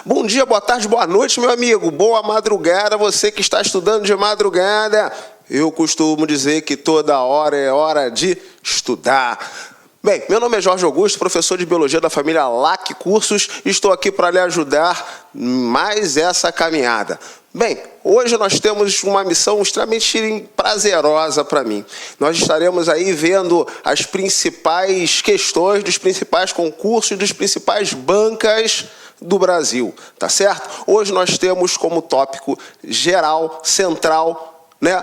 Bom dia, boa tarde, boa noite, meu amigo. Boa madrugada, você que está estudando de madrugada. Eu costumo dizer que toda hora é hora de estudar. Bem, meu nome é Jorge Augusto, professor de Biologia da família LAC Cursos, e estou aqui para lhe ajudar em mais essa caminhada. Bem, hoje nós temos uma missão extremamente prazerosa para mim. Nós estaremos aí vendo as principais questões dos principais concursos, dos principais bancas do Brasil, tá certo? Hoje nós temos como tópico geral, central, né,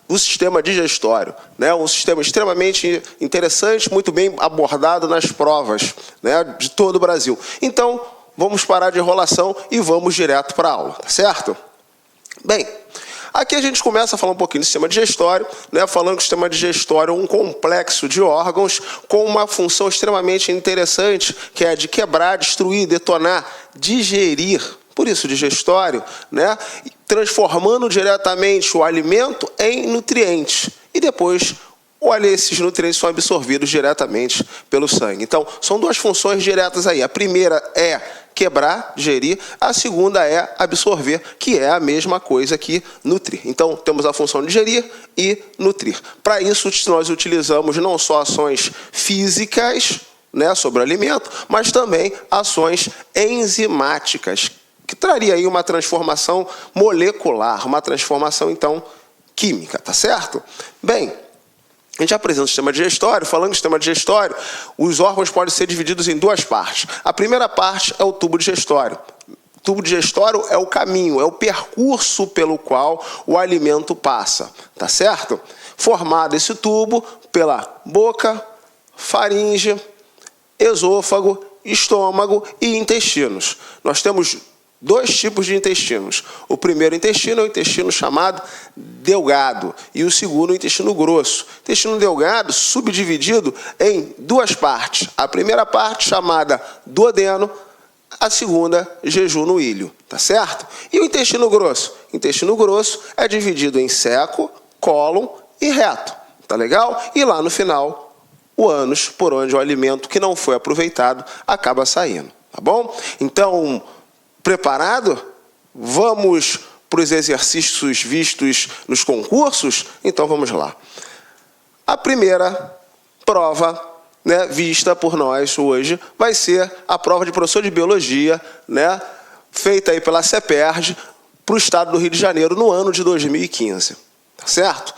o sistema digestório, né? Um sistema extremamente interessante, muito bem abordado nas provas, né, de todo o Brasil. Então, vamos parar de enrolação e vamos direto para a aula, tá certo? Bem, aqui a gente começa a falar um pouquinho do sistema digestório, né, falando que o sistema digestório é um complexo de órgãos com uma função extremamente interessante, que é a de quebrar, destruir, detonar, digerir. Por isso, digestório, né, transformando diretamente o alimento em nutrientes. E depois, esses nutrientes são absorvidos diretamente pelo sangue. Então, são duas funções diretas aí. A primeira é quebrar, digerir. A segunda é absorver, que é a mesma coisa que nutrir. Então, temos a função de digerir e nutrir. Para isso, nós utilizamos não só ações físicas, né, sobre o alimento, mas também ações enzimáticas, que traria aí uma transformação molecular, uma transformação, então, química, tá certo? Bem, a gente apresenta o sistema digestório. Falando do sistema digestório, os órgãos podem ser divididos em duas partes. A primeira parte é o tubo digestório. O tubo digestório é o caminho, é o percurso pelo qual o alimento passa, tá certo? Formado esse tubo pela boca, faringe, esôfago, estômago e intestinos. Nós temos dois tipos de intestinos. O primeiro intestino é o intestino chamado delgado e o segundo o intestino grosso. O intestino delgado subdividido em duas partes. A primeira parte chamada duodeno, a segunda jejum no ilho, tá certo? E o intestino grosso? O intestino grosso é dividido em seco, cólon e reto, tá legal? E lá no final, o ânus, por onde o alimento que não foi aproveitado acaba saindo, tá bom? Então, preparado? Vamos para os exercícios vistos nos concursos? Então vamos lá. A primeira prova, né, vista por nós hoje vai ser a prova de professor de biologia, né, feita aí pela CEPERJ para o estado do Rio de Janeiro no ano de 2015. Tá certo?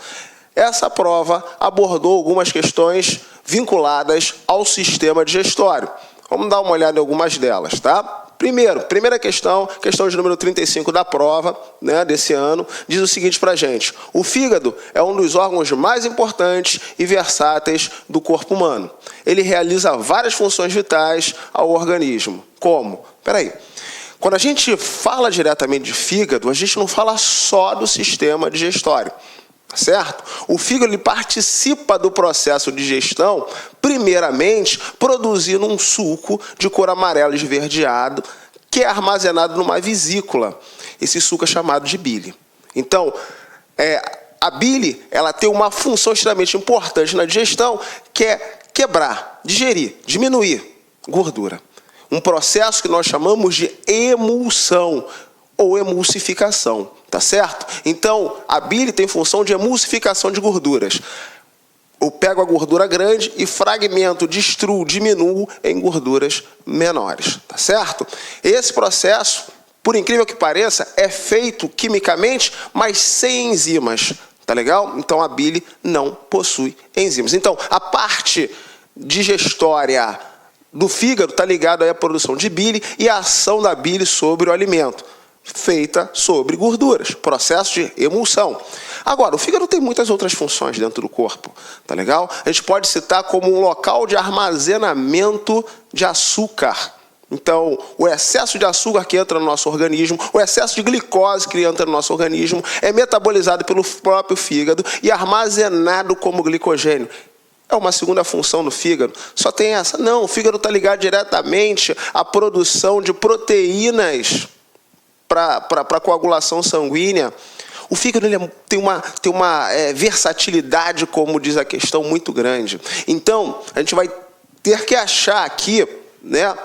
Essa prova abordou algumas questões vinculadas ao sistema digestório. Vamos dar uma olhada em algumas delas, tá? Primeira questão de número 35 da prova, né, desse ano, diz o seguinte para a gente: o fígado é um dos órgãos mais importantes e versáteis do corpo humano. Ele realiza várias funções vitais ao organismo. Como? Quando a gente fala diretamente de fígado, a gente não fala só do sistema digestório. Certo? O fígado ele participa do processo de digestão, primeiramente produzindo um suco de cor amarelo esverdeado, que é armazenado numa vesícula. Esse suco é chamado de bile. Então, a bile ela tem uma função extremamente importante na digestão, que é quebrar, digerir, diminuir gordura. Um processo que nós chamamos de emulsão ou emulsificação. Tá certo? Então, a bile tem função de emulsificação de gorduras. Eu pego a gordura grande e fragmento, destruo, diminuo em gorduras menores. Tá certo? Esse processo, por incrível que pareça, é feito quimicamente, mas sem enzimas. Tá legal? Então, a bile não possui enzimas. Então, a parte digestória do fígado está ligada à produção de bile e à ação da bile sobre o alimento, feita sobre gorduras, processo de emulsão. Agora, o fígado tem muitas outras funções dentro do corpo, tá legal? A gente pode citar como um local de armazenamento de açúcar. Então, o excesso de açúcar que entra no nosso organismo, o excesso de glicose que entra no nosso organismo, é metabolizado pelo próprio fígado e armazenado como glicogênio. É uma segunda função do fígado. Só tem essa? Não, o fígado está ligado diretamente à produção de proteínas para a coagulação sanguínea. O fígado ele tem uma versatilidade, como diz a questão, muito grande. Então, a gente vai ter que achar aqui, né,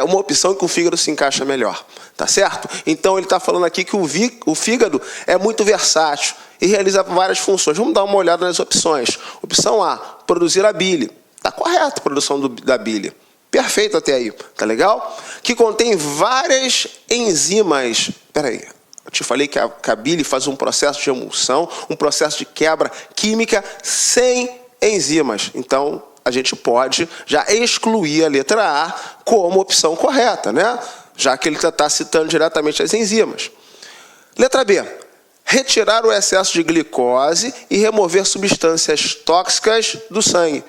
uma opção que o fígado se encaixa melhor, tá certo? Então ele está falando aqui que o fígado é muito versátil e realiza várias funções. Vamos dar uma olhada nas opções. Opção A, produzir a bile. Está correto a produção da bile. Perfeito até aí, tá legal? Que contém várias enzimas. Espera aí, eu te falei que a bile faz um processo de emulsão, um processo de quebra química sem enzimas. Então, a gente pode já excluir a letra A como opção correta, né? Já que ele está citando diretamente as enzimas. Letra B. Retirar o excesso de glicose e remover substâncias tóxicas do sangue.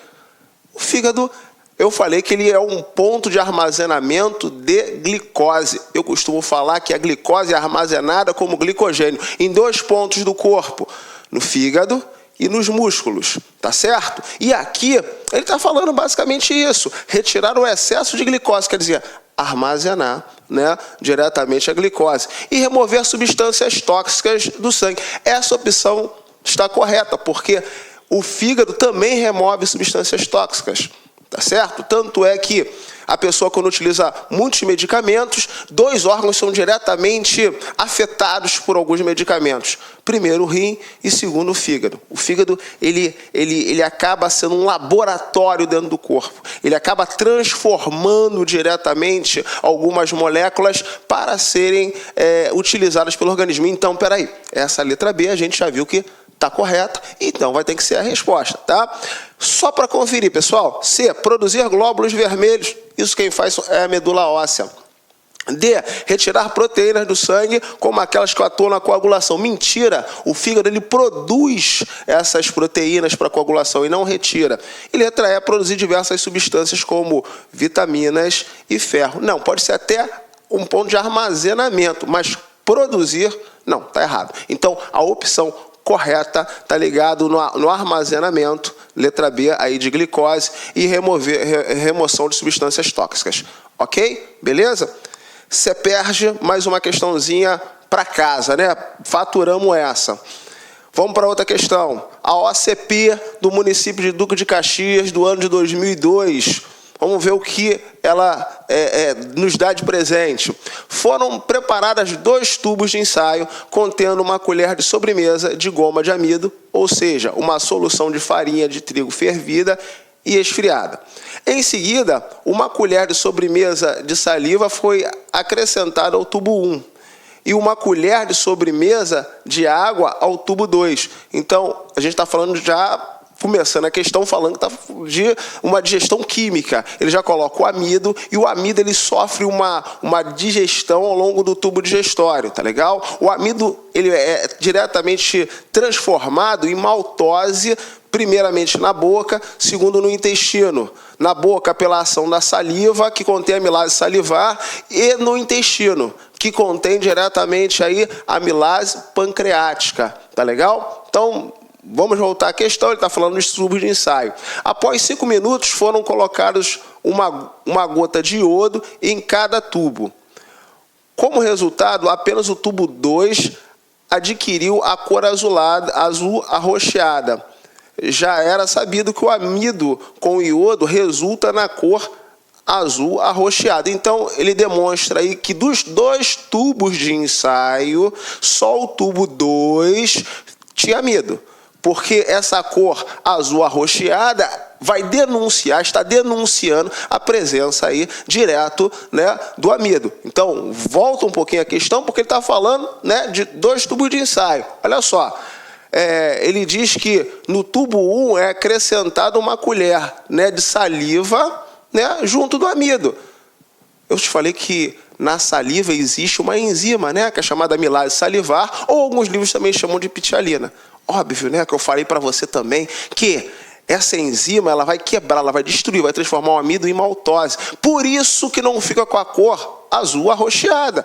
O fígado, eu falei que ele é um ponto de armazenamento de glicose. Eu costumo falar que a glicose é armazenada como glicogênio em 2 pontos do corpo, no fígado e nos músculos, tá certo? E aqui ele está falando basicamente isso, retirar o excesso de glicose, quer dizer, armazenar, né, diretamente a glicose e remover substâncias tóxicas do sangue. Essa opção está correta, porque o fígado também remove substâncias tóxicas, tá certo? Tanto é que a pessoa, quando utiliza muitos medicamentos, 2 órgãos são diretamente afetados por alguns medicamentos. Primeiro o rim e segundo o fígado. O fígado ele acaba sendo um laboratório dentro do corpo. Ele acaba transformando diretamente algumas moléculas para serem utilizadas pelo organismo. Então, peraí, essa letra B a gente já viu que está correta, então vai ter que ser a resposta, tá? Só para conferir, pessoal. C, produzir glóbulos vermelhos. Isso quem faz é a medula óssea. D, retirar proteínas do sangue, como aquelas que atuam na coagulação. Mentira, o fígado ele produz essas proteínas para coagulação e não retira. E letra E, produzir diversas substâncias como vitaminas e ferro. Não, pode ser até um ponto de armazenamento, mas produzir, não, está errado. Então, a opção correta está ligado no armazenamento, letra B, aí de glicose, e remoção de substâncias tóxicas. Ok? Beleza? Você perde mais uma questãozinha para casa, né? Faturamos essa. Vamos para outra questão. A OCP do município de Duque de Caxias, do ano de 2002. Vamos ver o que ela nos dá de presente. Foram preparadas 2 tubos de ensaio contendo uma colher de sobremesa de goma de amido, ou seja, uma solução de farinha de trigo fervida e esfriada. Em seguida, uma colher de sobremesa de saliva foi acrescentada ao tubo 1 e uma colher de sobremesa de água ao tubo 2. Então, a gente está falando já... Começando a questão falando que está de uma digestão química. Ele já coloca o amido e o amido ele sofre uma digestão ao longo do tubo digestório, tá legal? O amido ele é diretamente transformado em maltose, primeiramente na boca, segundo no intestino. Na boca pela ação da saliva, que contém amilase salivar, e no intestino, que contém diretamente aí amilase pancreática, tá legal? Então, vamos voltar à questão, ele está falando dos tubos de ensaio. Após 5 minutos, foram colocados uma gota de iodo em cada tubo. Como resultado, apenas o tubo 2 adquiriu a cor azul arroxeada. Já era sabido que o amido com iodo resulta na cor azul arroxeada. Então, ele demonstra aí que dos 2 tubos de ensaio, só o tubo 2 tinha amido. Porque essa cor azul arroxeada está denunciando a presença aí direto, né, do amido. Então, volta um pouquinho a questão, porque ele está falando, né, de 2 tubos de ensaio. Olha só, ele diz que no tubo 1 é acrescentada uma colher, né, de saliva, né, junto do amido. Eu te falei que na saliva existe uma enzima, né, que é chamada amilase salivar, ou alguns livros também chamam de pitialina. Óbvio, né, que eu falei para você também que essa enzima ela vai quebrar, ela vai destruir, vai transformar o amido em maltose. Por isso que não fica com a cor azul arroxeada,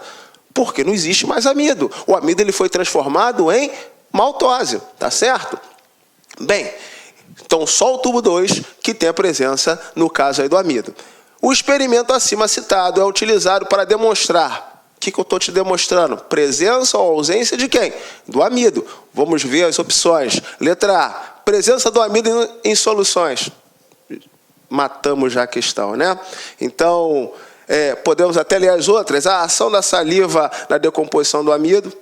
porque não existe mais amido. O amido ele foi transformado em maltose, tá certo? Bem, então só o tubo 2 que tem a presença, no caso aí do amido. O experimento acima citado é utilizado para demonstrar. O que eu estou te demonstrando? Presença ou ausência de quem? Do amido. Vamos ver as opções. Letra A, presença do amido em soluções. Matamos já a questão, né? Então, Podemos até ler as outras. A ação da saliva na decomposição do amido?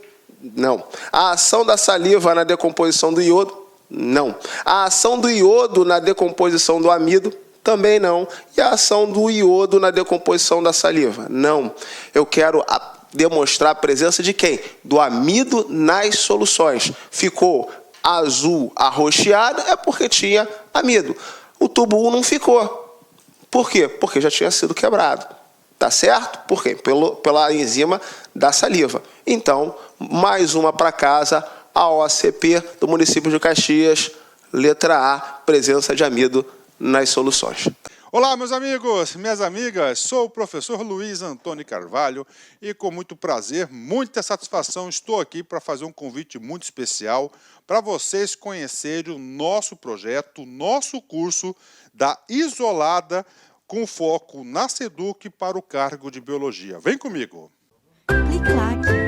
Não. A ação da saliva na decomposição do iodo? Não. A ação do iodo na decomposição do amido? Também não. E a ação do iodo na decomposição da saliva? Não. Eu quero demonstrar a presença de quem? Do amido nas soluções. Ficou azul arroxeado, é porque tinha amido. O tubo 1 não ficou. Por quê? Porque já tinha sido quebrado. Tá certo? Por quê? Pela enzima da saliva. Então, mais uma para casa, a OCP do município de Caxias, letra A, presença de amido nas soluções. Olá, meus amigos, minhas amigas, sou o professor Luiz Antônio Carvalho e com muito prazer, muita satisfação, estou aqui para fazer um convite muito especial para vocês conhecerem o nosso projeto, o nosso curso da Isolada com foco na SEDUC para o cargo de Biologia. Vem comigo! Clique lá.